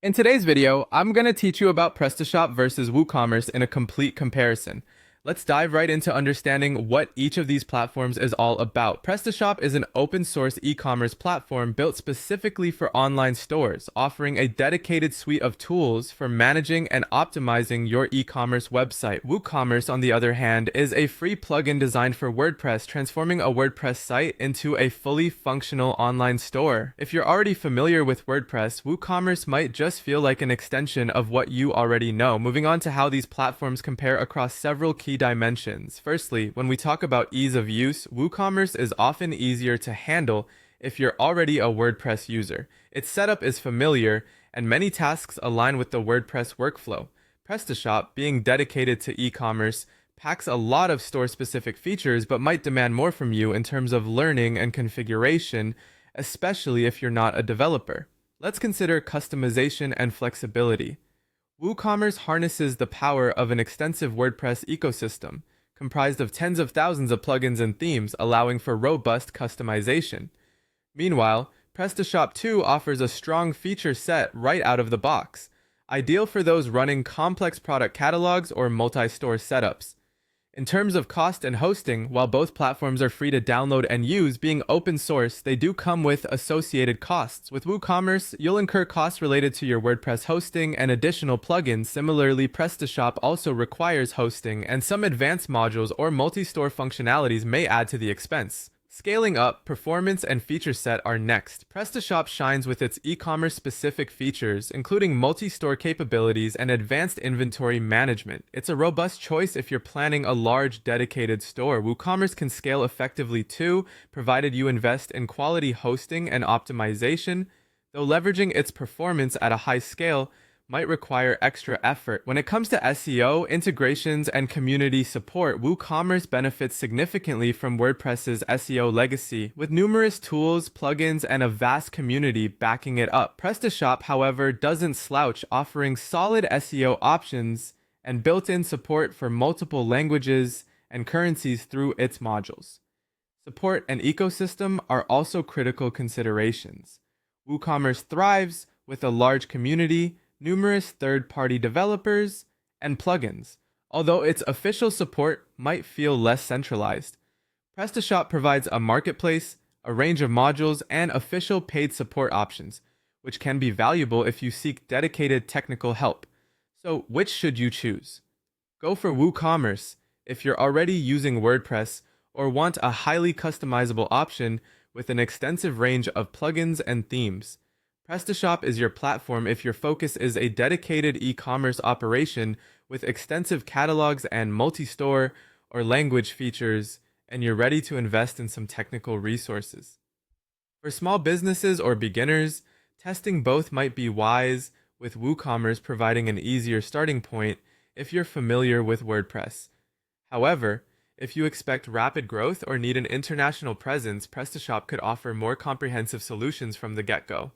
In today's video, I'm going to teach you about PrestaShop versus WooCommerce in a complete comparison. Let's dive right into understanding what each of these platforms is all about. PrestaShop is an open source e-commerce platform built specifically for online stores, offering a dedicated suite of tools for managing and optimizing your e-commerce website. WooCommerce, on the other hand, is a free plugin designed for WordPress, transforming a WordPress site into a fully functional online store. If you're already familiar with WordPress, WooCommerce might just feel like an extension of what you already know. Moving on to how these platforms compare across several key dimensions. Firstly, when we talk about ease of use, WooCommerce is often easier to handle if you're already a WordPress user. Its setup is familiar, and many tasks align with the WordPress workflow. PrestaShop, being dedicated to e-commerce, packs a lot of store-specific features but might demand more from you in terms of learning and configuration, especially if you're not a developer. Let's consider customization and flexibility. WooCommerce harnesses the power of an extensive WordPress ecosystem, comprised of tens of thousands of plugins and themes, allowing for robust customization. Meanwhile, PrestaShop 2 offers a strong feature set right out of the box, ideal for those running complex product catalogs or multi-store setups. In terms of cost and hosting, while both platforms are free to download and use, being open source, they do come with associated costs. With WooCommerce, you'll incur costs related to your WordPress hosting and additional plugins. Similarly, PrestaShop also requires hosting, and some advanced modules or multi-store functionalities may add to the expense. Scaling up, performance and feature set are next. PrestaShop shines with its e-commerce specific features, including multi-store capabilities and advanced inventory management. It's a robust choice if you're planning a large dedicated store. WooCommerce can scale effectively too, provided you invest in quality hosting and optimization, though leveraging its performance at a high scale might require extra effort. When it comes to SEO, integrations, and community support, WooCommerce benefits significantly from WordPress's SEO legacy, with numerous tools, plugins, and a vast community backing it up. PrestaShop, however, doesn't slouch, offering solid SEO options and built-in support for multiple languages and currencies through its modules. Support and ecosystem are also critical considerations. WooCommerce thrives with a large community, numerous third-party developers, and plugins, although its official support might feel less centralized. PrestaShop provides a marketplace, a range of modules, and official paid support options, which can be valuable if you seek dedicated technical help. So, which should you choose? Go for WooCommerce if you're already using WordPress or want a highly customizable option with an extensive range of plugins and themes. PrestaShop is your platform if your focus is a dedicated e-commerce operation with extensive catalogs and multi-store or language features, and you're ready to invest in some technical resources. For small businesses or beginners, testing both might be wise, with WooCommerce providing an easier starting point if you're familiar with WordPress. However, if you expect rapid growth or need an international presence, PrestaShop could offer more comprehensive solutions from the get-go.